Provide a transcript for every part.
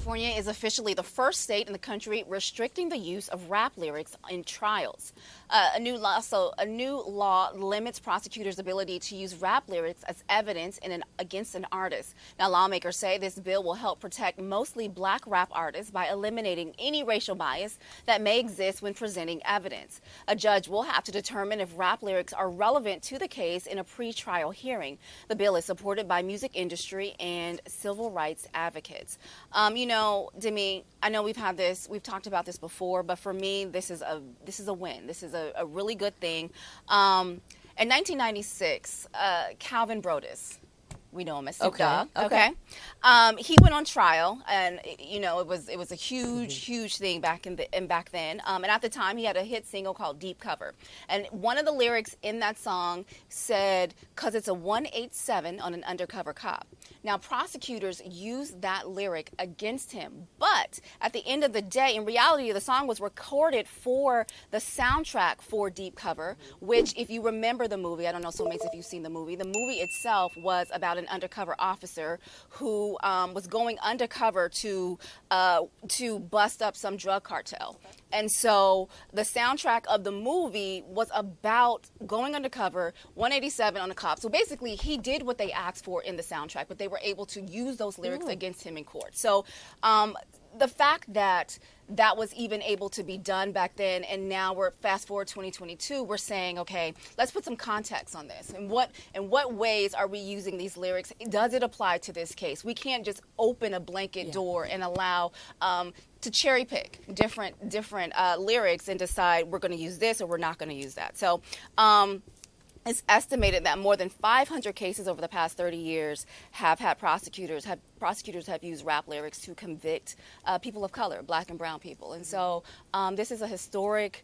California is officially the first state in the country restricting the use of rap lyrics in trials. A new law limits prosecutors' ability to use rap lyrics as evidence against an artist. Now, lawmakers say this bill will help protect mostly black rap artists by eliminating any racial bias that may exist when presenting evidence. A judge will have to determine if rap lyrics are relevant to the case in a pre-trial hearing. The bill is supported by music industry and civil rights advocates. Demi, I know we've talked about this before, but for me, this is a win. This is a really good thing. In 1996, Calvin Broadus, we know him as Snoop Dogg. Okay. He went on trial, and it was a huge thing back then. And at the time, he had a hit single called "Deep Cover," and one of the lyrics in that song said, "'Cause it's a 187 on an undercover cop." Now, prosecutors used that lyric against him, but at the end of the day, in reality, the song was recorded for the soundtrack for Deep Cover, which, if you remember the movie, I don't know, soulmates, if you've seen the movie itself was about an undercover officer who was going undercover to bust up some drug cartel. And so the soundtrack of the movie was about going undercover, 187 on a cop. So basically, he did what they asked for in the soundtrack, but they were able to use those lyrics against him in court. So the fact that that was even able to be done back then, and now we're fast forward 2022, we're saying, okay, let's put some context on this. And what ways are we using these lyrics? Does it apply to this case? We can't just open a blanket door and allow to cherry pick different lyrics and decide we're going to use this or we're not going to use that. So it's estimated that more than 500 cases over the past 30 years have had prosecutors have used rap lyrics to convict people of color, black and brown people. And so this is a historic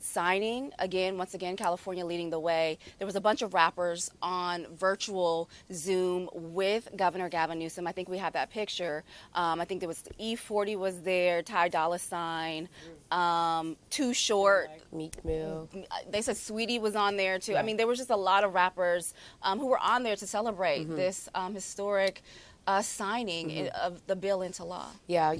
signing. Once again, California leading the way. There was a bunch of rappers on virtual Zoom with Governor Gavin Newsom. I think we have that picture. I think there was E40 was there, Ty Dolla $ign, Too Short, Meek Mill. They said Sweetie was on there too. Yeah. I mean, there was just a lot of rappers who were on there to celebrate this historic signing of the bill into law. Yeah,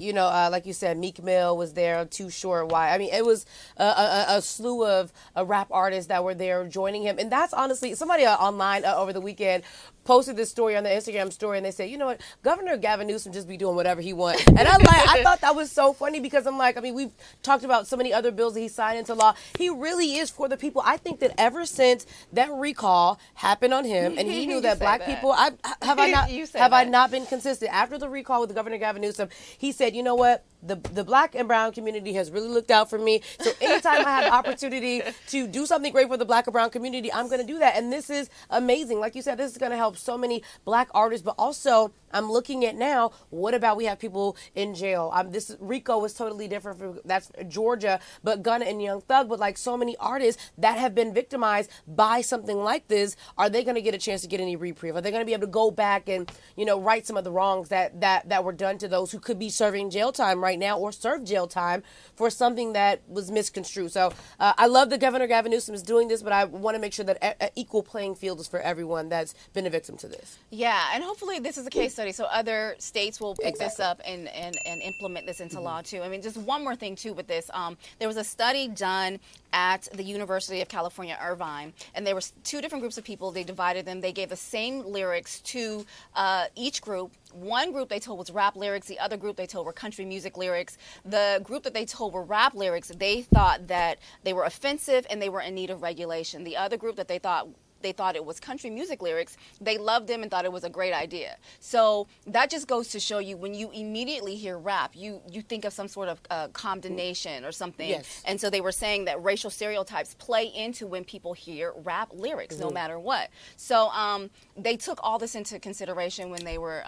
like you said, Meek Mill was there, Too Short. Why? I mean, it was a slew of rap artists that were there joining him. And that's honestly, somebody online over the weekend posted this story on the Instagram story, and they said, you know what, Governor Gavin Newsom just be doing whatever he wants. And I'm like, I thought that was so funny because I'm like, I mean, we've talked about so many other bills that he signed into law. He really is for the people. I think that ever since that recall happened on him, and he knew that black people, have I not been consistent? After the recall with Governor Gavin Newsom, he said, you know what, the black and brown community has really looked out for me. So anytime I have the opportunity to do something great for the black and brown community, I'm going to do that. And this is amazing. Like you said, this is going to help so many black artists, but also I'm looking at now, what about we have people in jail? This RICO was totally different. That's Georgia, but Gunna and Young Thug, but like so many artists that have been victimized by something like this, are they going to get a chance to get any reprieve? Are they going to be able to go back and, right some of the wrongs that were done to those who could be serving jail time right now or serve jail time for something that was misconstrued? So I love that Governor Gavin Newsom is doing this, but I want to make sure that an equal playing field is for everyone that's been a victim to this. Yeah, and hopefully this is a case study, so other states will pick this up and implement this into law too. I mean, just one more thing too with this. There was a study done at the University of California, Irvine, and there were two different groups of people. They divided them. They gave the same lyrics to each group. One group they told was rap lyrics. The other group they told were country music lyrics. The group that they told were rap lyrics, they thought that they were offensive and they were in need of regulation. The other group that they thought it was country music lyrics, they loved them and thought it was a great idea. So that just goes to show you, when you immediately hear rap, you think of some sort of condemnation or something. Yes. And so they were saying that racial stereotypes play into when people hear rap lyrics, no matter what. So they took all this into consideration when they were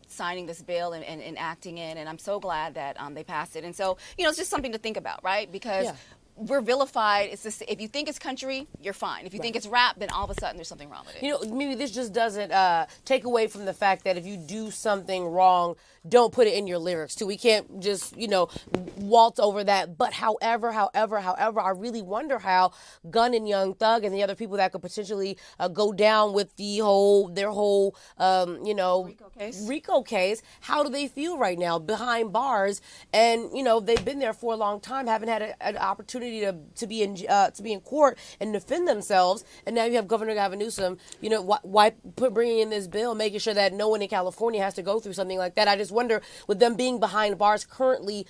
signing this bill and acting in, and I'm so glad that they passed it. And so, it's just something to think about, right? Because we're vilified. It's just, if you think it's country, you're fine. If you think it's rap, then all of a sudden there's something wrong with it. You know, maybe this just doesn't take away from the fact that if you do something wrong, don't put it in your lyrics too. We can't just, waltz over that. But however, I really wonder how Gun and Young Thug and the other people that could potentially go down with their whole Rico case. How do they feel right now behind bars? And they've been there for a long time, haven't had an opportunity to be in court and defend themselves. And now you have Governor Gavin Newsom. Why bringing in this bill, making sure that no one in California has to go through something like that? I just wonder, with them being behind bars currently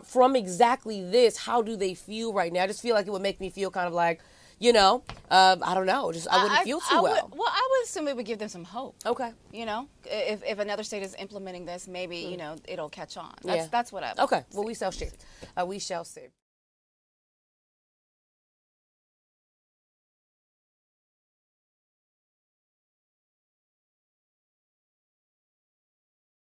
from exactly this, how do they feel right now? I just feel like it would make me feel kind of like, I don't know. I wouldn't feel too well. Well, I would assume it would give them some hope. Okay. If another state is implementing this, maybe, it'll catch on. That's what I would Okay. say. Well, we shall see. We shall see.